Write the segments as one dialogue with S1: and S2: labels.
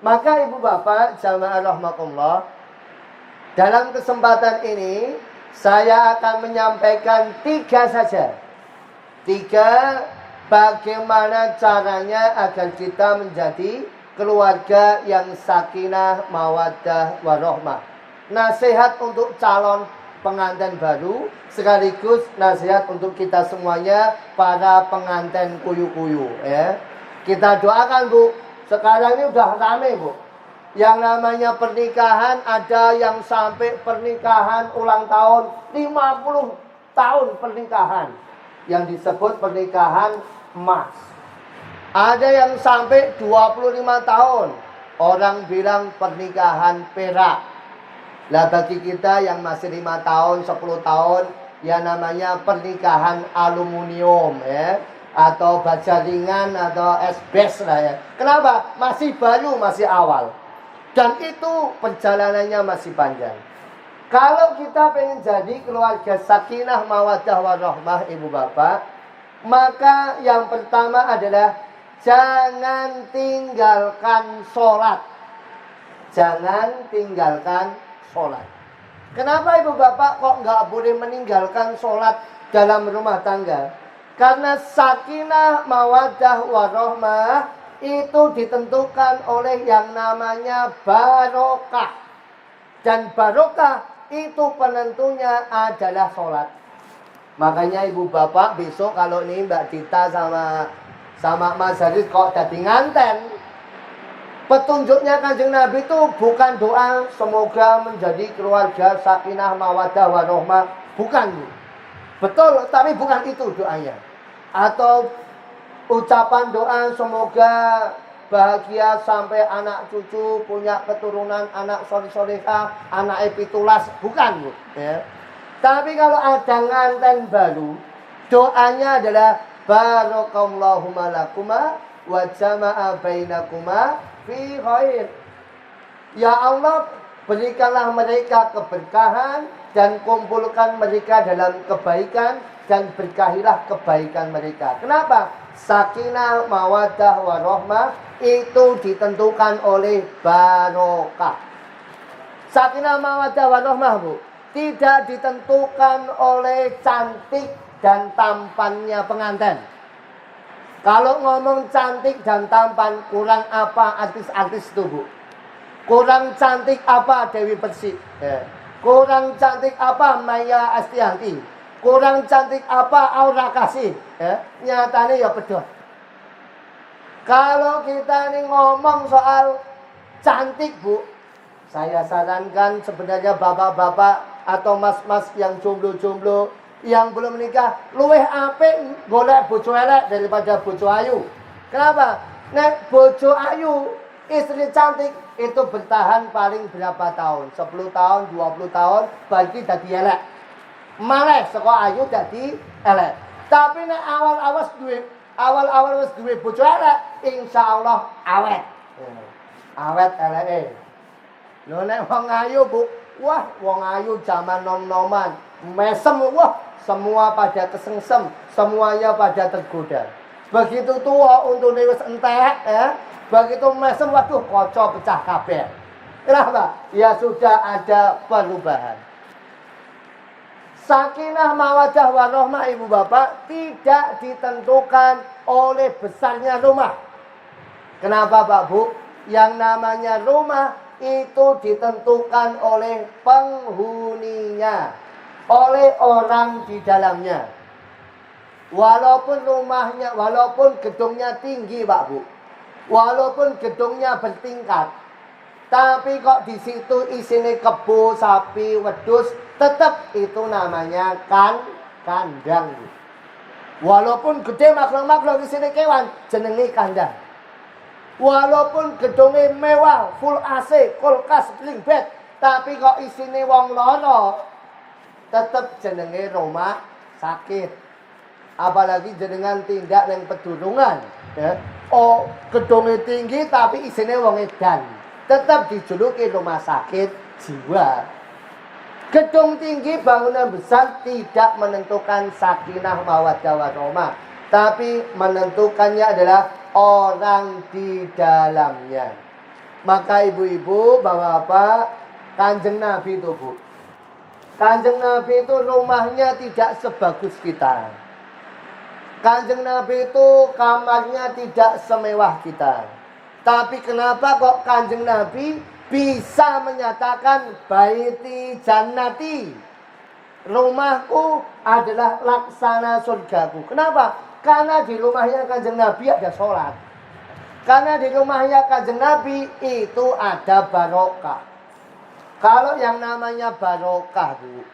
S1: Maka ibu bapak jamaah rahmatullah, dalam kesempatan ini saya akan menyampaikan 3 saja. 3 bagaimana caranya agar kita menjadi keluarga yang sakinah, mawaddah, warahmah. Nasihat untuk calon pengantin baru, sekaligus nasihat untuk kita semuanya, para pengantin kuyu-kuyu, ya. Kita doakan, Bu. Sekarang ini udah rame, Bu. Yang namanya pernikahan, ada yang sampai pernikahan ulang tahun 50 tahun pernikahan, yang disebut pernikahan emas. Ada yang sampai 25 tahun, orang bilang pernikahan perak. Lah bagi kita yang masih 5 tahun, 10 tahun, ya namanya pernikahan aluminium, ya, atau baja ringan atau esbes lah, ya. Kenapa? Masih baru, masih awal. Dan itu perjalanannya masih panjang. Kalau kita pengen jadi keluarga sakinah, mawaddah, warahmah, ibu bapak, maka yang pertama adalah jangan tinggalkan sholat. Jangan tinggalkan sholat. Kenapa ibu bapak kok nggak boleh meninggalkan sholat dalam rumah tangga? Karena sakinah, mawaddah, warahmah itu ditentukan oleh yang namanya barokah. Dan barokah itu penentunya adalah sholat. Makanya ibu bapak besok kalau nih Mbak Dita sama Mas Haris kok jadi nganten, petunjuknya Kanjeng Nabi itu bukan doa semoga menjadi keluarga sakinah, mawaddah, warahmah. Bukan. Betul, tapi bukan itu doanya. Atau ucapan doa semoga bahagia sampai anak cucu, punya keturunan, anak soleh-solehah, anak epitulas. Bukan, Bu. Ya. Tapi kalau ada nganten baru, doanya adalah barakallahumma lakuma wa jama'a bainakuma fi khair. Ya Allah, berikanlah mereka keberkahan dan kumpulkan mereka dalam kebaikan, dan berkahilah kebaikan mereka. Kenapa? Sakinah, mawaddah, warahmah itu ditentukan oleh barokah. Sakinah, mawaddah, warahmah, Bu, tidak ditentukan oleh cantik dan tampannya pengantin. Kalau ngomong cantik dan tampan, kurang apa artis-artis itu, Bu? Kurang cantik apa Dewi Persik? Ya. Kurang cantik apa Maya Astianti? Kurang cantik apa Aura Kasih? Ya. Nyatanya ya pedot. Kalau kita ini ngomong soal cantik, Bu, saya sarankan sebenarnya bapak-bapak atau mas-mas yang jomblo-jomblo, yang belum menikah, luweh apik golek bojo elek daripada bojo ayu. Kenapa? Nek bojo ayu, istri cantik itu bertahan paling berapa tahun? 10 tahun, 20 tahun, bagi dadi elek. Malah saka ayu dadi elek. Tapi nek awal-awal wis duwe bojo elek, insyaallah awet. Awet eleke. Lho nek wong ayu, Bu, wah wong ayu zaman nom-noman, mesem, wah semua pada kesengsem, semuanya pada tergoda. Begitu tua untune wis entek, ya. Begitu mesem, waduh kaca pecah kabeh. Kenapa? Ya sudah ada perubahan. Sakinah, mawaddah, warahmah, ibu bapak, tidak ditentukan oleh besarnya rumah. Kenapa, Pak Bu? Yang namanya rumah itu ditentukan oleh penghuninya, oleh orang di dalamnya. Walaupun rumahnya, walaupun gedungnya tinggi, Pak Bu, walaupun gedungnya bertingkat, tapi kok di situ isinya kebo, sapi, wedhus, tetap itu namanya kandang. Bu. Walaupun gede makhluk-makhluk isinya kewan, jenenge kandang. Walaupun gedungnya mewah, full AC, kulkas, bling bed, tapi kok isine wong loro, tetep jenenge rumah sakit. Apalagi jenengan tindak yang pedulungan, ya. Oh, gedungnya tinggi tapi isine wong edan, tetap dijuluki rumah sakit jiwa. Gedung tinggi, bangunan besar tidak menentukan sakinah, mawaddah, warahmah, tapi menentukannya adalah orang di dalamnya. Maka ibu-ibu, bapak-bapak, Kanjeng Nabi itu Bu. Kanjeng Nabi itu rumahnya tidak sebagus kita. Kanjeng Nabi itu kamarnya tidak semewah kita. Tapi kenapa kok Kanjeng Nabi bisa menyatakan baiti jannati? Rumahku adalah laksana surgaku. Kenapa? Karena di rumahnya Kanjeng Nabi ada sholat. Karena di rumahnya Kanjeng Nabi itu ada barokah. Kalau yang namanya barokah, Bu,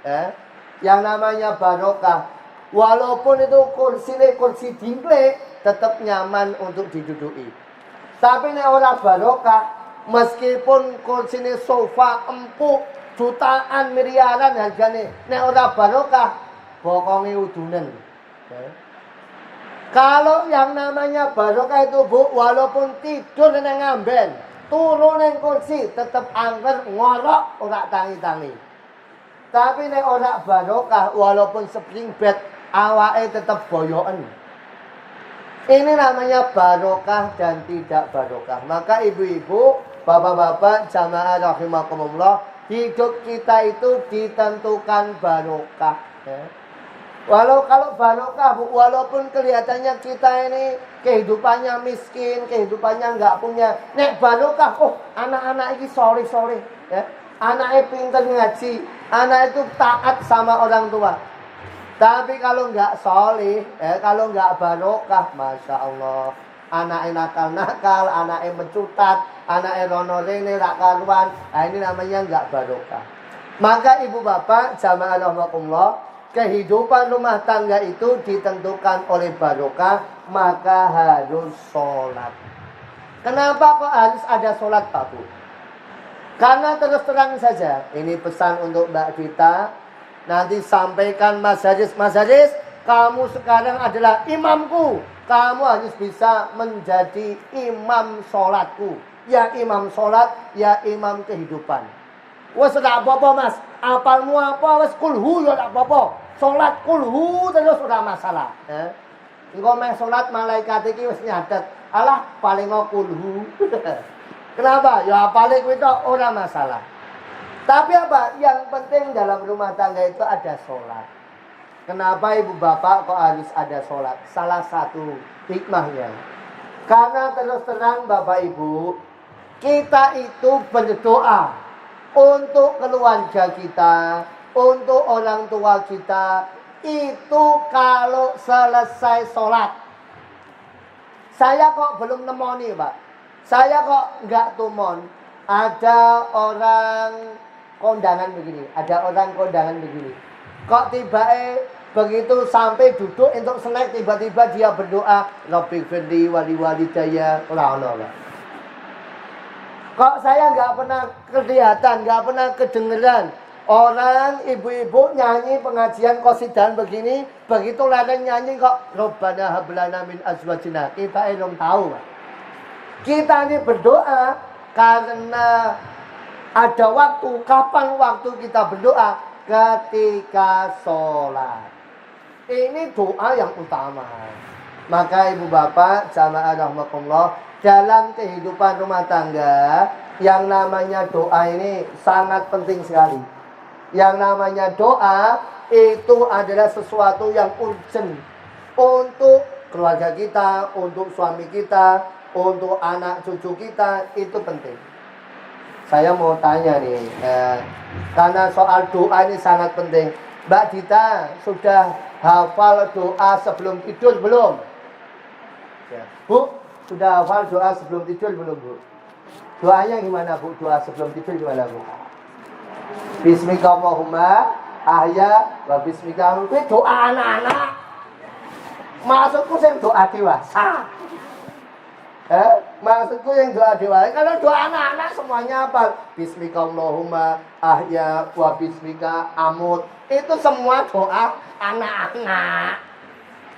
S1: yang namanya barokah, walaupun itu kursi dingle, tetap nyaman untuk diduduki. Tapi nek ora barokah, meskipun kursine sofa empuk jutaan miliaran hargane, nek ora barokah, bokonge udunen. Kalau yang namanya barokah itu Bu, walaupun tidur nang ngamben, turun nang kursi, tetap angker ngorok ora tangi-tangi. Tapi nek ora barokah, walaupun spring bed, awake tetap boyoken. Ini namanya barokah dan tidak barokah. Maka ibu-ibu, bapak-bapak, jamaah rahimakumullah, hidup kita itu ditentukan barokah. Kalau barokah, Bu, walaupun kelihatannya kita ini kehidupannya miskin, kehidupannya nggak punya. Nek barokah, oh anak-anak ini soleh-soleh, anaknya pintar ngaji, anak itu taat sama orang tua. Tapi kalau nggak soleh, kalau nggak barokah, masya Allah, anaknya nakal-nakal, anaknya mencutat, anaknya rono-rene, rakaruan, nah ini namanya nggak barokah. Maka ibu bapak, jamaah rahimakumullah, kehidupan rumah tangga itu ditentukan oleh barokah, maka harus sholat. Kenapa kok harus ada sholat, Pak Bu? Karena terus terang saja, ini pesan untuk Mbak Vita, nanti sampaikan Mas Haris, kamu sekarang adalah imamku, kamu harus bisa menjadi imam sholatku. Ya imam sholat, ya imam kehidupan. Wes ora apa-apa Mas, apalmu apa wes kulhu ya ora apa-apa. Salat kulhu terus ora masalah. Engko meh salat malaikat iki wis nyatet, alah paling kulhu. Kenapa? Ya apale kuwi tok ora masalah. Tapi apa? Yang penting dalam rumah tangga itu ada sholat. Kenapa ibu bapak kok harus ada sholat? Salah satu hikmahnya. Karena terus terang bapak ibu, kita itu berdoa untuk keluarga kita, untuk orang tua kita, itu kalau selesai sholat. Saya kok belum nemoni Pak. Saya kok nggak tumon. Ada orang kondangan begini, kok tiba-tiba begitu sampai duduk untuk snack, tiba-tiba dia berdoa Rabbi firli wali walidayya Allah. Kok saya nggak pernah kelihatan, nggak pernah kedengeran orang ibu-ibu nyanyi pengajian qasidah begini, begitu leren nyanyi kok Rabbana hablana min azwajina. Kita belum tahu Pak. Kita ini berdoa karena ada waktu. Kapan waktu kita berdoa? Ketika sholat. Ini doa yang utama. Maka ibu bapak, jamaah rahimakumullah, dalam kehidupan rumah tangga, yang namanya doa ini sangat penting sekali. Yang namanya doa itu adalah sesuatu yang urgent untuk keluarga kita, untuk suami kita, untuk anak cucu kita, itu penting. Saya mau tanya nih, karena soal doa ini sangat penting. Mbak Dita sudah hafal doa sebelum tidur belum? Ya. Bu, sudah hafal doa sebelum tidur belum Bu? Doanya gimana Bu? Doa sebelum tidur gimana Bu? Bismillahirrahmanirrahim, ahya wa bismillah. Itu doa anak-anak. Maksudku yang doa dewasa. Maksudku yang doa dewasa. Kalau doa anak-anak semuanya apa? Bismillahirrahmanirrahim, ahya wa bismika amut. Itu semua doa anak-anak.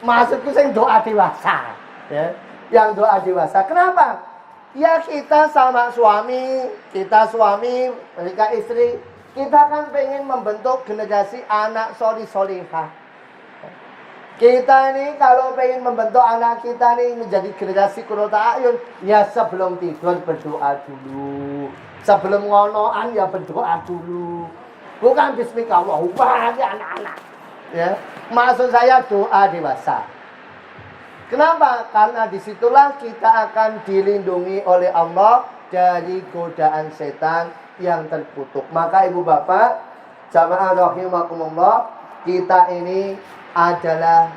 S1: Maksudku yang doa dewasa. Yang doa dewasa. Kenapa? Ya kita sama suami, mereka istri, kita kan pengen membentuk generasi anak solihah. Kita ini kalau pengen membentuk anak kita nih menjadi generasi Qurrata A'yun, ya sebelum tidur berdoa dulu. Sebelum ngonoan ya berdoa dulu. Bukan bismillah, wah ya anak-anak. Ya, maksud saya doa dewasa. Kenapa? Karena disitulah kita akan dilindungi oleh Allah dari godaan setan yang terkutuk. Maka ibu bapak, jamaah rahimakumullah, kita ini adalah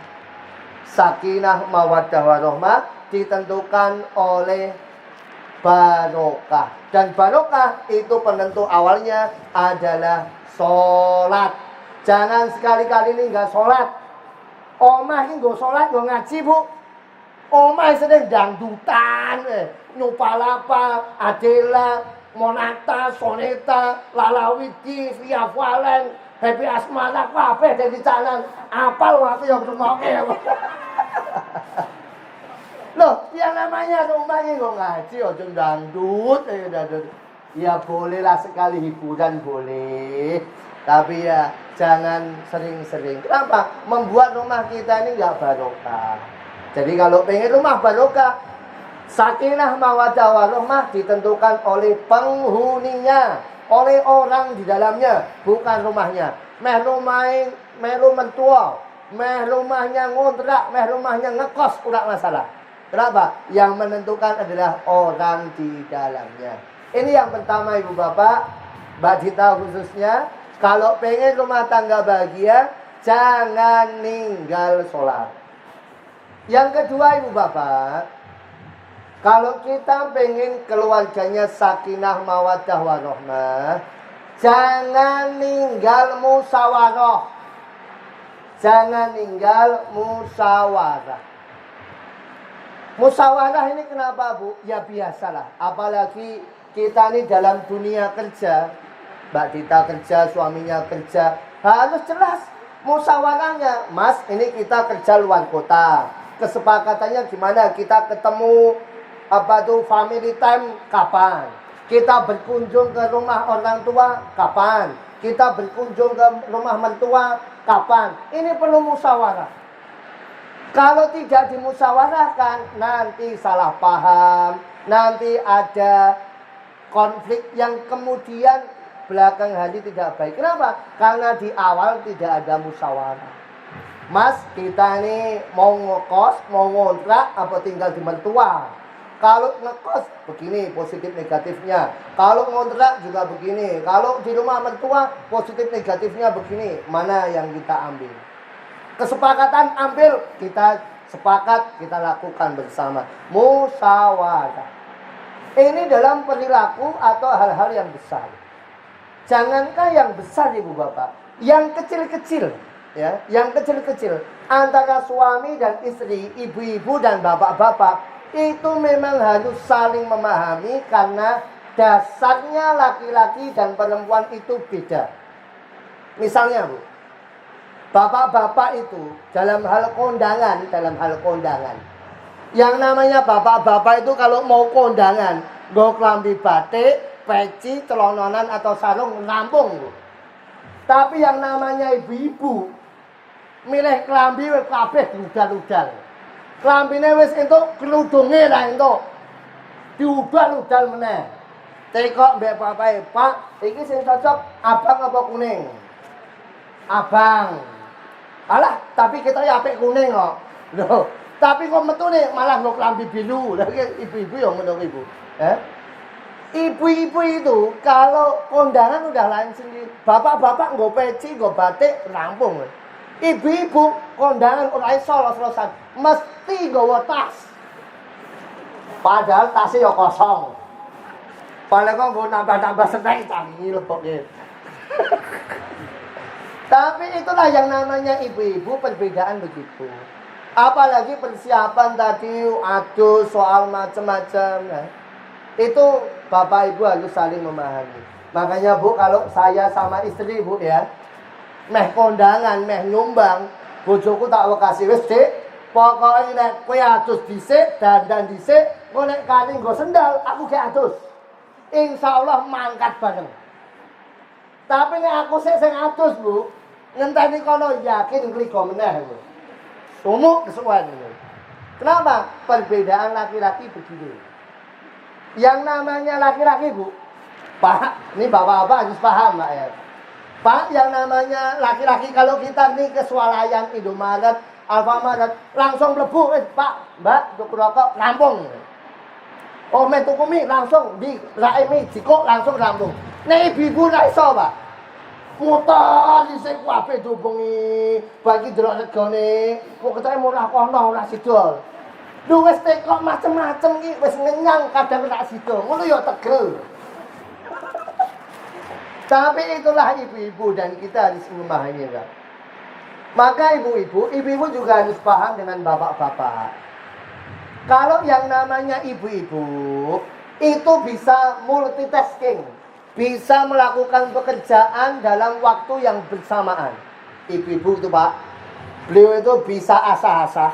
S1: sakinah mawaddah warahmah ditentukan oleh barokah. Dan barokah itu penentu awalnya adalah sholat. Jangan sekali-kali ini nggak sholat. Omah ini nggak sholat, nggak ngaji bu. Omah sedang dangdutan, nyupalapa, adela, monata, soneta, lalawiti, via valen, happy asmara, apa dari canan. Apal waktu yang bermoke. Loh, yang namanya rumahnya kok ngaji, ojung dangdut, ya bolehlah sekali hiburan boleh, tapi ya jangan sering-sering. Kenapa? Membuat rumah kita ini nggak barokah. Jadi kalau pengen rumah barokah, sakinah mawaddah warahmah ditentukan oleh penghuninya, oleh orang di dalamnya, bukan rumahnya. Meh mentua, meh rumahnya ngontrak, meh rumahnya ngekos, kurang masalah. Kenapa? Yang menentukan adalah orang di dalamnya. Ini yang pertama ibu bapak, Mbak Dita khususnya, kalau pengen rumah tangga bahagia, jangan ninggal sholat. Yang kedua ibu bapak, kalau kita pengen keluarganya sakinah mawaddah warahmah, jangan ninggal musyawarah. Jangan ninggal musyawarah. Musyawarah ini kenapa bu? Ya biasalah. Apalagi kita ini dalam dunia kerja, Mbak Dita kerja, suaminya kerja, harus jelas musyawarahnya. Mas, ini kita kerja luar kota. Kesepakatannya gimana? Kita ketemu family time kapan? Kita berkunjung ke rumah orang tua kapan? Kita berkunjung ke rumah mertua kapan? Ini perlu musyawarah. Kalau tidak dimusyawarahkan, nanti salah paham, nanti ada konflik yang kemudian belakang hari tidak baik. Kenapa? Karena di awal tidak ada musyawarah. Mas, kita ini mau ngekos, mau ngontrak, apa tinggal di mertua? Kalau ngekos, begini positif negatifnya. Kalau ngontrak juga begini. Kalau di rumah mertua, positif negatifnya begini. Mana yang kita ambil? Kesepakatan ambil, kita sepakat, kita lakukan bersama. Musyawarah. Ini dalam perilaku atau hal-hal yang besar. Jangankan yang besar ibu bapak, yang kecil-kecil. Ya, yang kecil-kecil antara suami dan istri, ibu-ibu dan bapak-bapak itu memang harus saling memahami karena dasarnya laki-laki dan perempuan itu beda. Misalnya bu, bapak-bapak itu dalam hal kondangan, yang namanya bapak-bapak itu kalau mau kondangan, nggo klambi batik, peci, celononan atau sarung rampung bu. Tapi yang namanya ibu-ibu milih klambi wis kabeh udal-udal. Klambine wis entuk, kludunge ra entuk. Diudal-udal meneh. Tekok mbek bapake, "Pak, iki sing cocok abang apa kuning?" "Abang." "Alah, tapi kita ya apik kuning kok." Loh, tapi kok metune malah nggo klambi biru. Lah ibu-ibu yang ngono ibu. Ibu-ibu itu kalau kondangan udah lain sendiri. Bapak-bapak nggo peci, nggo batik, rampung. Ibu-ibu kondangan ora iso los-losan, mesti nggawa tas. Padahal tasnya ya kosong. Paling kok nggo nambah-nambah snack canggih leboke. Tapi itulah yang namanya ibu-ibu, perbedaan begitu. Apalagi persiapan tadi, aduh soal macam-macam. Ya. Itu bapak ibu harus saling memahami. Makanya bu, kalau saya sama istri bu ya, meh kondangan, meh nyumbang, bojoku tak kasih wis Dik, pokoke nek kowe adus dhisik, dandan dhisik, engko nek kali nggo sendal, aku ge adus. Insyaallah mangkat bareng. Tapi nek aku sik sing adus, Bu, ngenteni kono yakin kliko meneh, Bu. Umum kesuwen ini. Kenapa? Perbedaan laki-laki begini. Yang namanya laki-laki, Bu. Pak, ini bapak-bapak harus paham, Pak ya. Pak, yang namanya laki-laki kalau kita nih ke swalayan Indomaret, Alfamaret, langsung mlebu, Pak, Mbak, tuku rokok, rampung. Oh, men tuku mie langsung di raimi jiko langsung rampung. Nek ibu-ibu ra iso, Pak. Muter dhisik kabeh dihubungi, bagi delok regane, kok ketake murah kono ora sidol. Lho wis tekok macem-macem iki wis ngenyang kadang ora sidol. Ngono ya tegel. Tapi itulah ibu-ibu dan kita harus memahaminya, Pak. Maka ibu-ibu juga harus paham dengan bapak-bapak. Kalau yang namanya ibu-ibu itu bisa multitasking, bisa melakukan pekerjaan dalam waktu yang bersamaan. Ibu-ibu itu, Pak, beliau itu bisa asah-asah,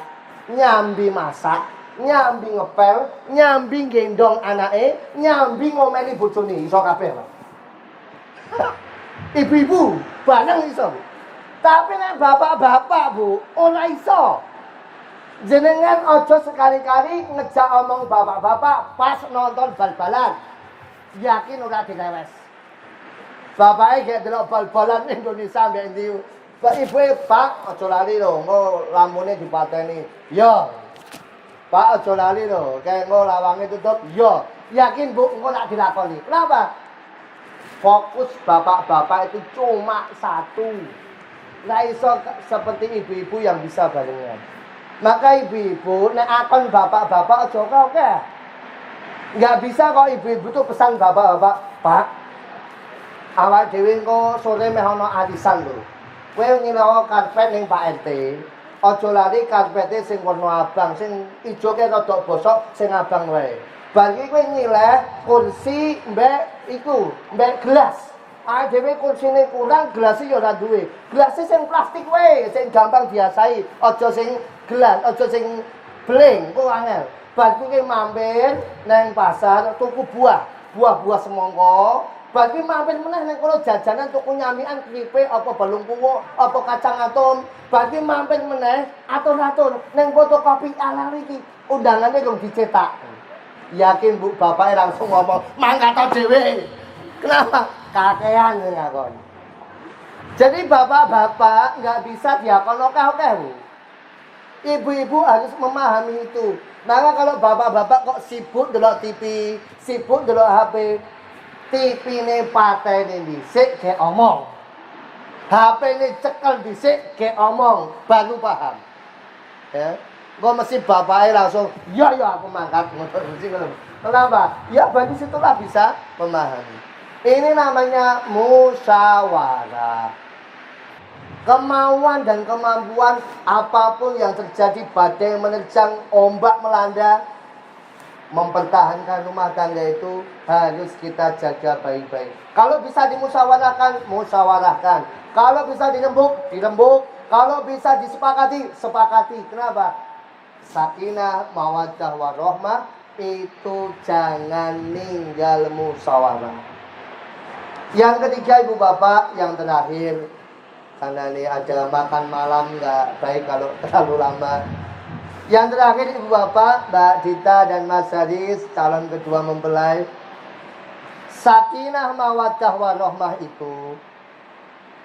S1: nyambi masak, nyambi ngepel, nyambi gendong anake, nyambi ngomeli bojone, iso kabeh, Pak. Ibu-ibu bareng iso, Bu. Tapi nek bapak-bapak, Bu, ora iso. Jenengan ojo sekali-kali ngejak omong bapak-bapak pas nonton bal-balan. Yakin ora direwes. Bapake gek delok bal-balan Indonesia mbek ndi. Pak ibu, Pak, ojo lali lho, engko lampune dipateni. Yo. Pak ojo lali lho, engko lawange tutup. Yo. Yakin, Bu, engko tak dilakoni. Kenapa? Fokus bapak-bapak itu cuma satu. Nggak iso seperti ibu-ibu yang bisa barengan. Maka ibu-ibu, nek akon bapak-bapak aja oke. Nggak bisa kok ibu-ibu tuh pesan bapak-bapak, Pak, awak dhewe engko sore meh ana arisan lho. Kowe nyinawa karpet ning Pak RT. Aja lali karpete sing warna abang, sing ijo ke rada bosok, sing abang wae. Bar iki kowe nyileh kursi mbek iku, mbek gelas. Dhewe kursine kurang, gelas ya ora duwe. Gelas sing plastik wae, sing gampang diasai. Aja sing gelas, aja sing bling, ku angel. Bar kuwi mampir nang pasar tuku buah semangka. Bar kuwi mampir meneh nang kono jajanan tuku nyamikan kripe apa balung kuwo, apa kacang atom. Bar kuwi mampir meneh atur-atur nang fotokopi ala iki. Undangane kok dicetak. Yakin Bu, bapaknya langsung ngomong, mangkat dhewe. Kenapa? Kakean ngakon. Jadi bapak-bapak nggak bisa diakon oke-oke, Bu. Ibu-ibu harus memahami itu. Maka kalau bapak-bapak kok sibuk delok TV, sibuk delok HP, TV-ne patene dhisik ge omong. HP-ne cekel dhisik ge omong, baru paham. Ya. Kok mesti bapaknya langsung, ya aku mangkat. Kenapa? Ya bagi situlah bisa memahami. Ini namanya musyawarah. Kemauan dan kemampuan apapun yang terjadi, badai menerjang, ombak melanda, mempertahankan rumah tangga itu harus kita jaga baik-baik. Kalau bisa dimusyawarahkan, musyawarahkan. Kalau bisa dirembuk, dirembuk. Kalau bisa disepakati, sepakati. Kenapa? Sakinah, mawaddah, warahmah itu jangan ninggal musyawarah. Yang ketiga, Ibu Bapak, yang terakhir, karena ini ada makan malam nggak baik kalau terlalu lama. Yang terakhir, Ibu Bapak, Mbak Dita dan Mas Haris, calon kedua mempelai, sakinah mawaddah warahmah itu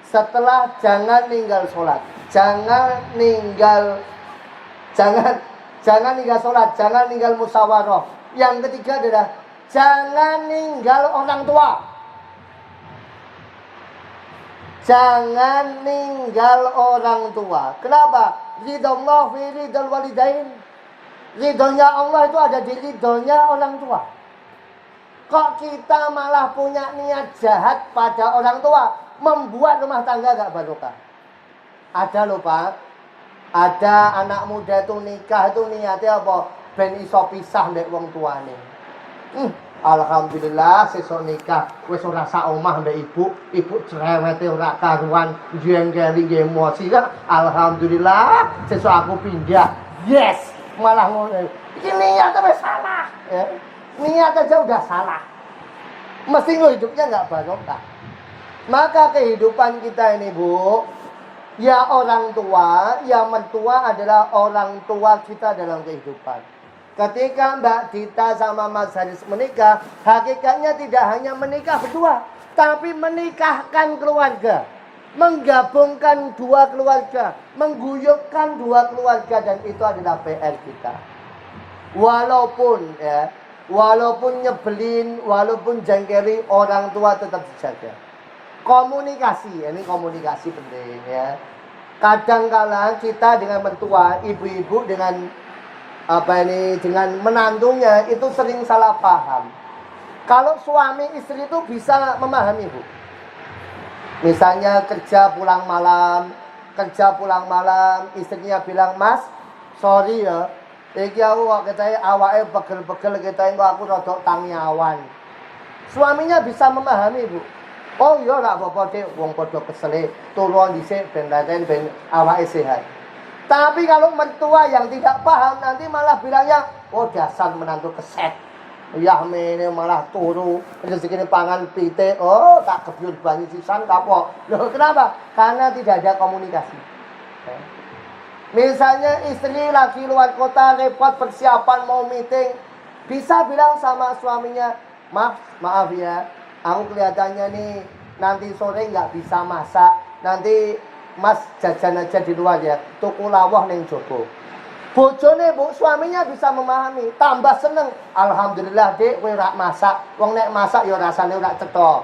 S1: setelah jangan ninggal sholat, jangan ninggal sholat, jangan ninggal musyawarah. Yang ketiga adalah jangan ninggal orang tua. Jangan ninggal orang tua. Kenapa? Ridallah fi ridal walidain. Ridhonya Allah itu ada di ridhonya orang tua. Kok kita malah punya niat jahat pada orang tua, membuat rumah tangga gak barokah. Ada loh, Pak. Ada anak muda itu nikah itu niatnya apa? Ben iso pisah mbek wong tuane. Alhamdulillah sesuk nikah wis ora sak omah mbek ibu cerewete ora karuan, jengkeli emosi kan. Alhamdulillah sesuk aku pindah. Yes, malah ngono. Iki niat wis salah, ya. Niat aja udah salah. Mesti hidupnya enggak barokah. Maka kehidupan kita ini, Bu, Ya orang tua, ya mertua adalah orang tua kita dalam kehidupan. Ketika Mbak Dita sama Mas Haris menikah, hakikatnya tidak hanya menikah berdua, tapi menikahkan keluarga. Menggabungkan dua keluarga, mengguyupkan dua keluarga, dan itu adalah PR kita. Walaupun nyebelin, walaupun jengkeli, orang tua tetap dijaga. Komunikasi, ini komunikasi penting ya. Kadang-kala kita dengan mertua, ibu-ibu dengan dengan menantunya itu sering salah paham. Kalau suami istri itu bisa memahami, Bu. Misalnya kerja pulang malam, istrinya bilang, "Mas, sorry ya, iki aku kok ketahe awake pegel-pegel ketahe kok aku rodok tangiawan." Suaminya bisa memahami, Bu. Oh iya ora apa-apa Dik, wong padha kesele, turun dhisik ben awake sehat. Tapi kalau mertua yang tidak paham nanti malah bilangnya, "Oh dasar menantu keset. Ya mene malah turu, rezekine pangan pitik. Oh tak kebyur banyu sisan kapok." Loh kenapa? Karena tidak ada komunikasi. Misalnya istri lagi luar kota repot persiapan mau meeting, bisa bilang sama suaminya, maaf ya, aku kelihatannya nih nanti sore nggak bisa masak, nanti Mas jajan aja di luar ya, tuku lawah ning jopo. Bojone, Bu, suaminya bisa memahami, tambah seneng. Alhamdulillah, Dik, kowe ora masak. Wong nek masak ya rasane ora cetha.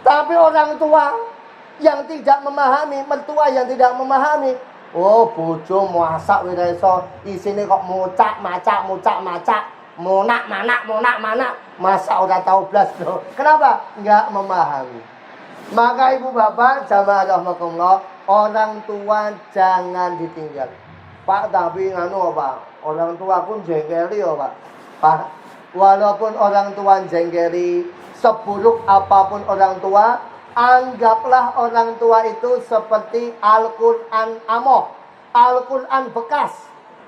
S1: Tapi orang tua yang tidak memahami, mertua yang tidak memahami, oh bojo masak ora iso, isine kok mucak macak, monak manak, masak ora tau blas lho. Kenapa? Enggak memahami. Maka ibu bapak, jamaah rahimakumullah, orang tua jangan ditinggal. Pak, tapi nganu apa? Orang tua pun jengkeli ya Pak. Walaupun orang tua jengkeli, seburuk apapun orang tua, anggaplah orang tua itu seperti Al-Quran amoh, Al-Quran bekas.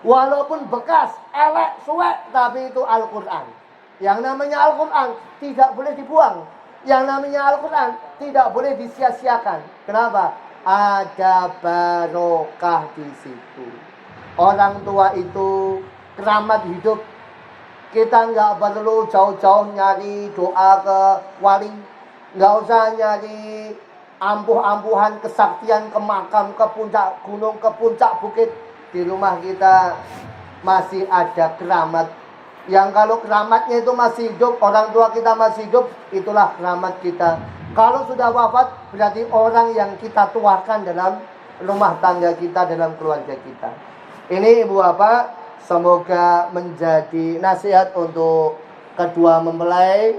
S1: Walaupun bekas, elek, suwek, tapi itu Al-Quran. Yang namanya Al-Quran tidak boleh dibuang. Yang namanya Al-Quran tidak boleh disia-siakan. Kenapa? Ada barokah di situ. Orang tua itu keramat hidup. Kita nggak perlu jauh-jauh nyari doa ke wali. Nggak usah nyari ampuh-ampuhan kesaktian ke makam, ke puncak gunung, ke puncak bukit. Di rumah kita masih ada keramat. Yang kalau keramatnya itu masih hidup, orang tua kita masih hidup, itulah keramat kita. Kalau sudah wafat, berarti orang yang kita tuakan dalam rumah tangga kita, dalam keluarga kita. Ini ibu bapak, semoga menjadi nasihat untuk kedua mempelai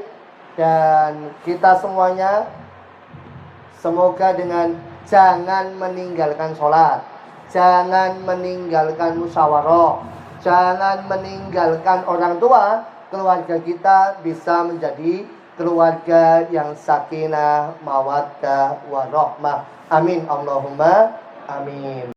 S1: dan kita semuanya. Semoga dengan jangan meninggalkan sholat, jangan meninggalkan musyawarah, jangan meninggalkan orang tua, keluarga kita bisa menjadi keluarga yang sakinah, mawaddah, warahmah. Amin Allahumma amin.